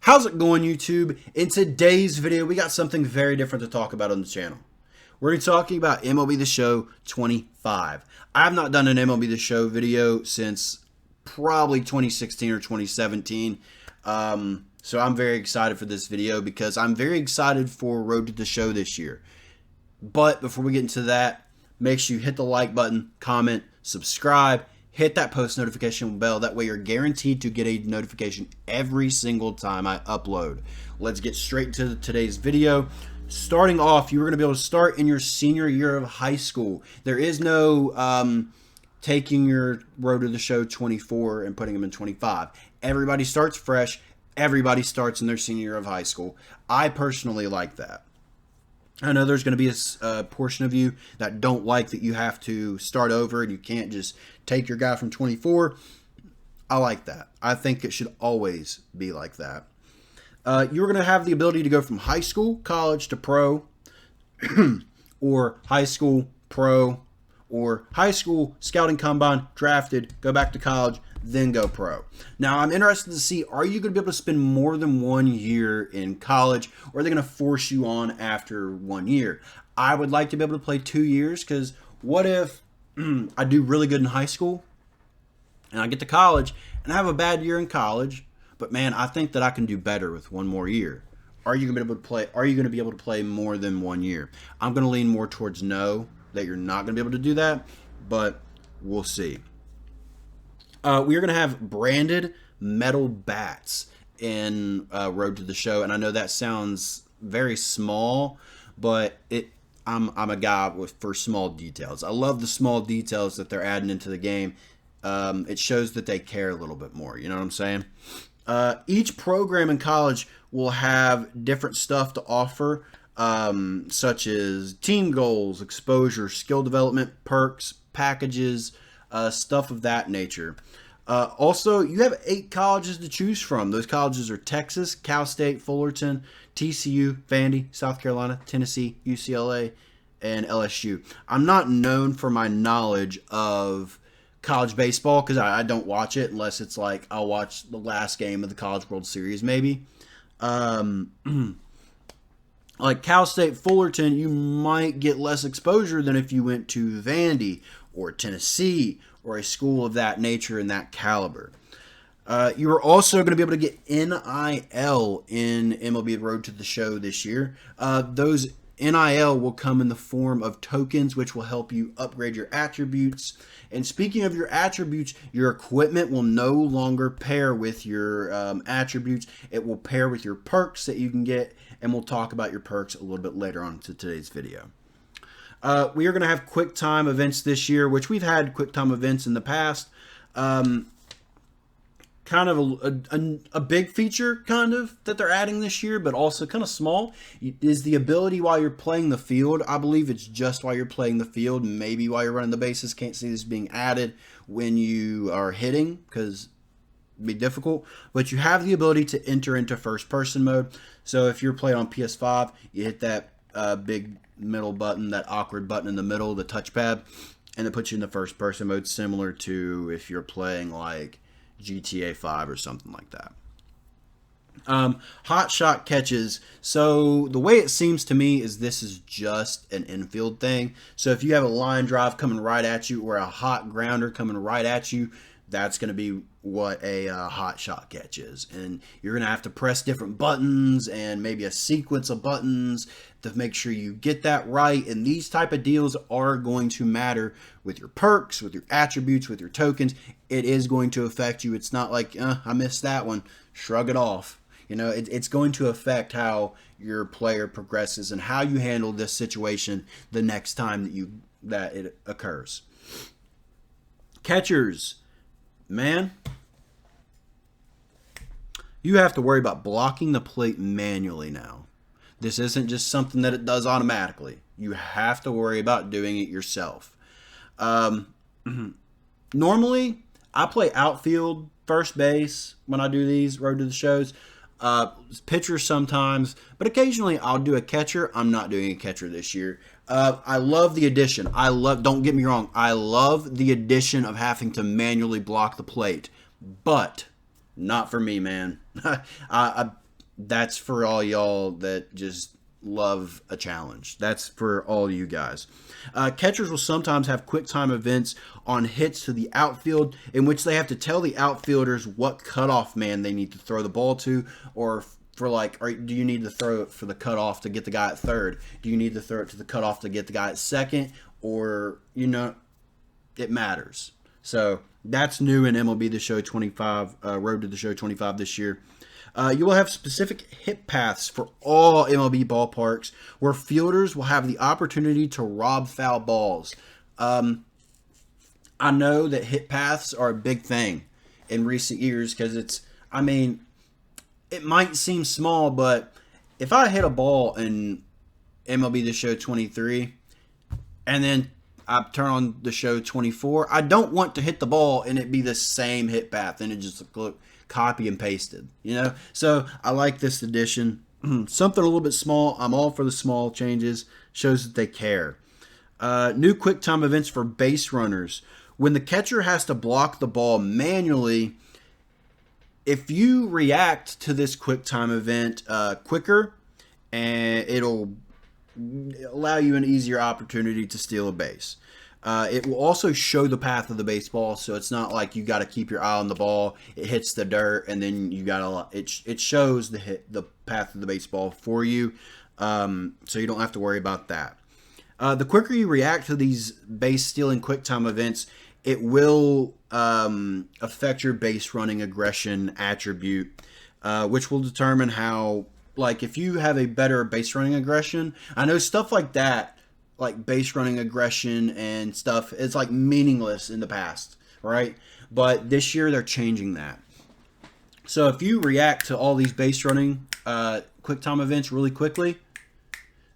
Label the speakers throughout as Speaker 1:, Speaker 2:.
Speaker 1: How's it going, YouTube? In today's video, we got something very different to talk about on the channel. We're going to be talking about MLB The Show 25. I have not done an MLB The Show video since probably 2016 or 2017. So I'm very excited for this video because I'm very excited for Road to the Show this year. But before we get into that, make sure you hit the like button, comment, subscribe, hit that post notification bell. That way you're guaranteed to get a notification every single time I upload. Let's get straight to today's video. Starting off, you are going to be able to start in your senior year of high school. There is no taking your Road to the Show 24 and putting them in 25. Everybody starts fresh. Everybody starts in their senior year of high school. I personally like that. I know there's going to be a portion of you that don't like that you have to start over and you can't just take your guy from 24. I like that. I think it should always be like that. You're going to have the ability to go from high school, college to pro, or high school, pro, or high school, scouting combine, drafted, go back to college, then go pro. Now, I'm interested to see, are you going to be able to spend more than 1 year in college, or are they going to force you on after 1 year? I would like to be able to play 2 years, because what if I do really good in high school, and I get to college, and I have a bad year in college, but man, I think that I can do better with one more year. Are you going to be able to play? Are you going to be able to play more than 1 year? I'm going to lean more towards no, that you're not going to be able to do that, but we'll see. We are going to have branded metal bats in Road to the Show, and I know that sounds very small, but I'm a guy for small details. I love the small details that they're adding into the game. It shows that they care a little bit more. You know what I'm saying? Each program in college will have different stuff to offer, such as team goals, exposure, skill development, perks, packages, stuff of that nature. Also, you have 8 colleges to choose from. Those colleges are Texas, Cal State, Fullerton, TCU, Vandy, South Carolina, Tennessee, UCLA, and LSU. I'm not known for my knowledge of college baseball because I don't watch it unless it's like I'll watch the last game of the College World Series maybe. Like Cal State, Fullerton, you might get less exposure than if you went to Vandy or Tennessee or a school of that nature and that caliber. You are also going to be able to get NIL in MLB Road to the Show this year. Those NIL will come in the form of tokens, which will help you upgrade your attributes. And speaking of your attributes, your equipment will no longer pair with your attributes. It will pair with your perks that you can get, and we'll talk about your perks a little bit later on to today's video. We are going to have quick time events this year, which we've had quick time events in the past. Kind of a big feature kind of that they're adding this year, but also kind of small, is the ability while you're playing the field. I believe it's just while you're playing the field, maybe while you're running the bases. Can't see this being added when you are hitting because it'd be difficult, but you have the ability to enter into first person mode. So if you're playing on PS5, you hit that big middle button, that awkward button in the middle, the touchpad, and it puts you in the first person mode, similar to if you're playing like GTA 5 or something like that. Hot shot catches. So the way it seems to me is this is just an infield thing. So if you have a line drive coming right at you or a hot grounder coming right at you, that's going to be what a hot shot catch is. And you're going to have to press different buttons and maybe a sequence of buttons to make sure you get that right. And these type of deals are going to matter with your perks, with your attributes, with your tokens. It is going to affect you. It's not like, I missed that one, shrug it off. You know, it's going to affect how your player progresses and how you handle this situation the next time that it occurs. Catchers. Man, you have to worry about blocking the plate manually now. This isn't just something that it does automatically. You have to worry about doing it yourself. Normally, I play outfield, first base when I do these Road to the Shows. Pitcher sometimes, but occasionally I'll do a catcher. I'm not doing a catcher this year. I love the addition. Don't get me wrong, I love the addition of having to manually block the plate, but not for me, man. That's for all y'all that just love a challenge. That's for all you guys. Catchers will sometimes have quick time events on hits to the outfield in which they have to tell the outfielders what cutoff man they need to throw the ball to, or for like, or do you need to throw it for the cutoff to get the guy at third? Do you need to throw it to the cutoff to get the guy at second? Or, it matters. So that's new in MLB The Show 25, Road to the Show 25 this year. You will have specific hit paths for all MLB ballparks where fielders will have the opportunity to rob foul balls. I know that hit paths are a big thing in recent years because it might seem small, but if I hit a ball in MLB The Show 23 and then I turn on the show 24, I don't want to hit the ball and it be the same hit path and it just look copy and pasted, So I like this addition. Something a little bit small. I'm all for the small changes. Shows that they care. New quick time events for base runners. When the catcher has to block the ball manually, if you react to this quick time event quicker, and it'll allow you an easier opportunity to steal a base. It will also show the path of the baseball, so it's not like you got to keep your eye on the ball. It hits the dirt, and then you got to. It shows the path of the baseball for you, so you don't have to worry about that. The quicker you react to these base stealing quick time events, it will affect your base running aggression attribute, which will determine how. Like, if you have a better base running aggression, I know stuff like that, like base running aggression and stuff, it's like meaningless in the past, right? But this year they're changing that. So if you react to all these base running quick time events really quickly,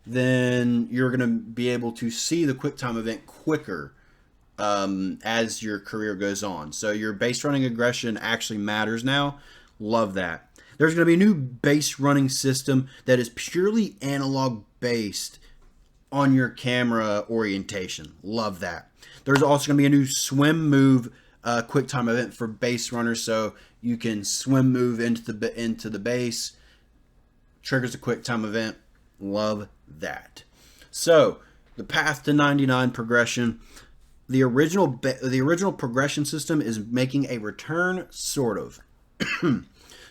Speaker 1: then you're going to be able to see the quick time event quicker as your career goes on. So your base running aggression actually matters now. Love that. There's going to be a new base running system that is purely analog based on your camera orientation. Love that. There's also going to be a new swim move quick time event for base runners, so you can swim move into the base. Triggers a quick time event. Love that. So the path to 99 progression. The original progression system is making a return, sort of.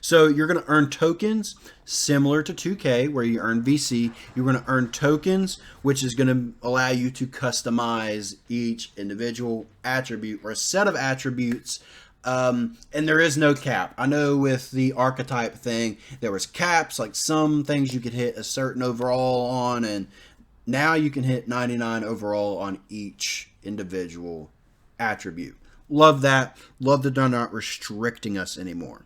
Speaker 1: So you're going to earn tokens similar to 2K, where you earn VC. You're going to earn tokens, which is going to allow you to customize each individual attribute or a set of attributes. And there is no cap. I know with the archetype thing, there was caps, like some things you could hit a certain overall on, and now you can hit 99 overall on each individual attribute. Love that. Love that they're not restricting us anymore.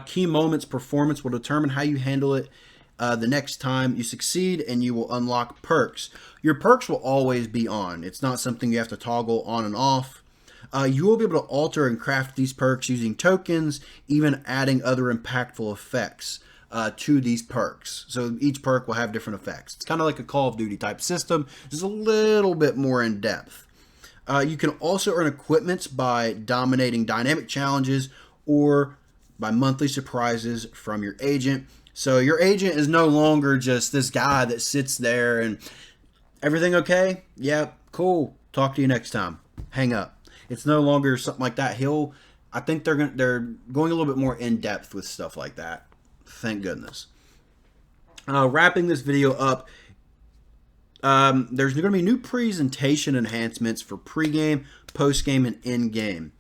Speaker 1: Key moments performance will determine how you handle it the next time you succeed, and you will unlock perks. Your perks will always be on. It's not something you have to toggle on and off. You will be able to alter and craft these perks using tokens, even adding other impactful effects to these perks. So each perk will have different effects. It's kind of like a Call of Duty type system, just a little bit more in depth. You can also earn equipments by dominating dynamic challenges or by monthly surprises from your agent. So your agent is no longer just this guy that sits there and everything okay? Yeah, cool. Talk to you next time. Hang up. It's no longer something like that. I think they're going a little bit more in depth with stuff like that. Thank goodness. Wrapping this video up, there's going to be new presentation enhancements for pregame, postgame, and endgame.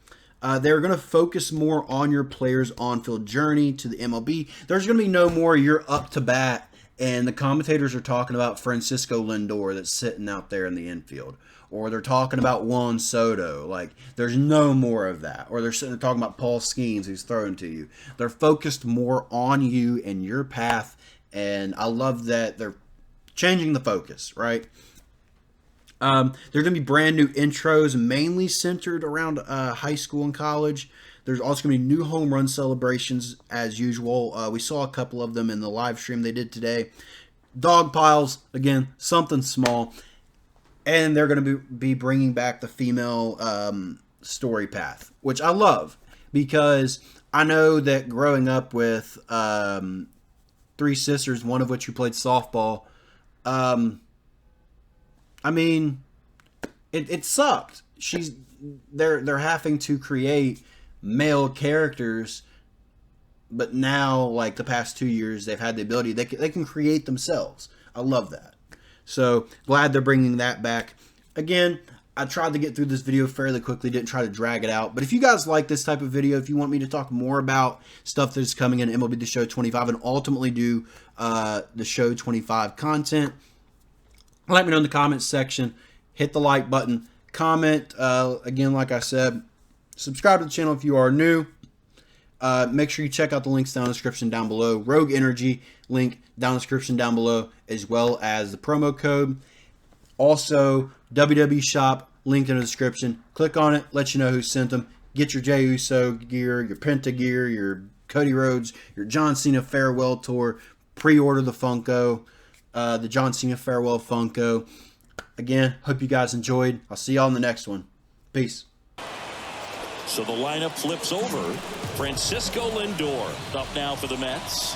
Speaker 1: They're going to focus more on your player's on-field journey to the MLB. There's going to be no more you're up to bat and the commentators are talking about Francisco Lindor that's sitting out there in the infield. Or they're talking about Juan Soto. Like, there's no more of that. Or they're sitting there talking about Paul Skeens who's throwing to you. They're focused more on you and your path. And I love that they're changing the focus, right? There are going to be brand new intros, mainly centered around high school and college. There's also going to be new home run celebrations as usual. We saw a couple of them in the live stream they did today. Dog piles, again, something small. And they're going to be bringing back the female story path, which I love because I know that growing up with three sisters, one of which who played softball, I mean, it sucked. They're having to create male characters, but now, like the past 2 years, they've had the ability, they can create themselves. I love that. So glad they're bringing that back. Again, I tried to get through this video fairly quickly, didn't try to drag it out. But if you guys like this type of video, if you want me to talk more about stuff that's coming in MLB The Show 25 and ultimately do the Show 25 content, let me know in the comments section. Hit the like button. Comment. Again, like I said, subscribe to the channel if you are new. Make sure you check out the links down in the description down below. Rogue Energy link down in the description down below, as well as the promo code. Also, WWE Shop link in the description. Click on it. Let you know who sent them. Get your Jey Uso gear, your Penta gear, your Cody Rhodes, your John Cena Farewell Tour. Pre-order the Funko, the John Cena Farewell Funko. Again, hope you guys enjoyed. I'll see y'all in the next one. Peace.
Speaker 2: So the lineup flips over. Francisco Lindor up now for the Mets.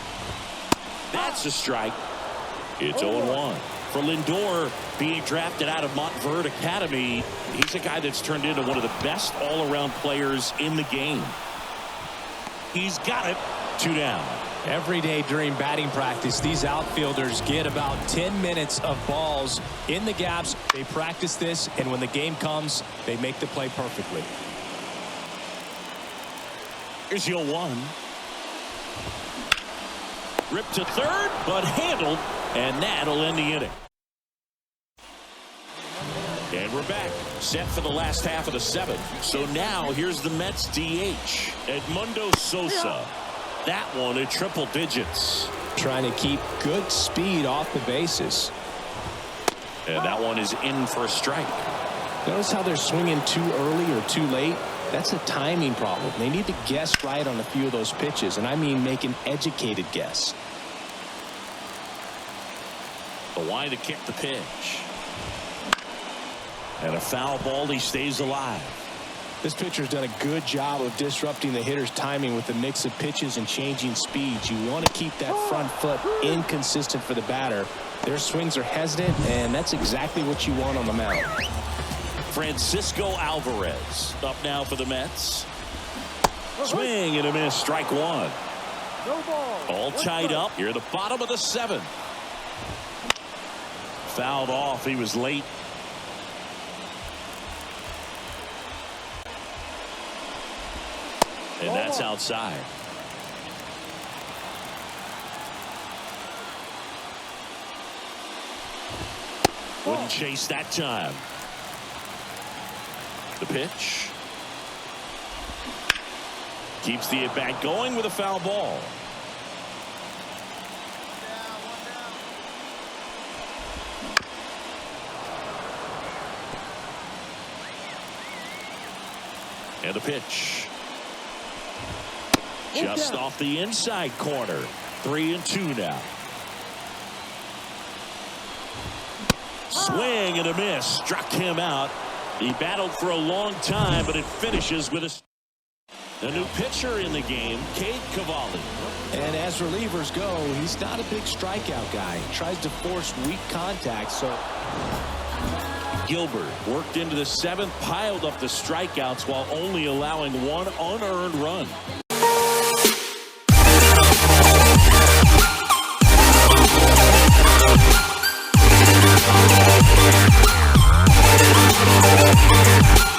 Speaker 2: That's a strike. It's 0-1. For Lindor, being drafted out of Montverde Academy, he's a guy that's turned into one of the best all-around players in the game. He's got it. 2 down.
Speaker 3: Every day during batting practice, these outfielders get about 10 minutes of balls in the gaps. They practice this, and when the game comes, they make the play perfectly.
Speaker 2: Here's 0-1. Ripped to third, but handled, and that'll end the inning. And we're back, set for the last half of the 7th. So now here's the Mets DH, Edmundo Sosa. That one at triple digits.
Speaker 3: Trying to keep good speed off the bases.
Speaker 2: And that one is in for a strike.
Speaker 3: Notice how they're swinging too early or too late. That's a timing problem. They need to guess right on a few of those pitches, and I mean make an educated guess.
Speaker 2: The line to kick the pitch. And a foul ball, he stays alive.
Speaker 3: This pitcher's done a good job of disrupting the hitter's timing with the mix of pitches and changing speeds. You want to keep that front foot inconsistent for the batter. Their swings are hesitant, and that's exactly what you want on the mound.
Speaker 2: Francisco Alvarez up now for the Mets. Swing and a miss, strike 1. All tied up here at the bottom of the 7th. Fouled off, he was late. And that's outside. Wouldn't chase that time. The pitch. Keeps the at-bat going with a foul ball. And the pitch. Just off the inside corner. 3-2 now. Swing and a miss. Struck him out. He battled for a long time, but it finishes with a new pitcher in the game, Cade Cavalli.
Speaker 3: And as relievers go, he's not a big strikeout guy. He tries to force weak contact, so
Speaker 2: Gilbert worked into the 7th, piled up the strikeouts while only allowing 1 unearned run.
Speaker 4: Yeah.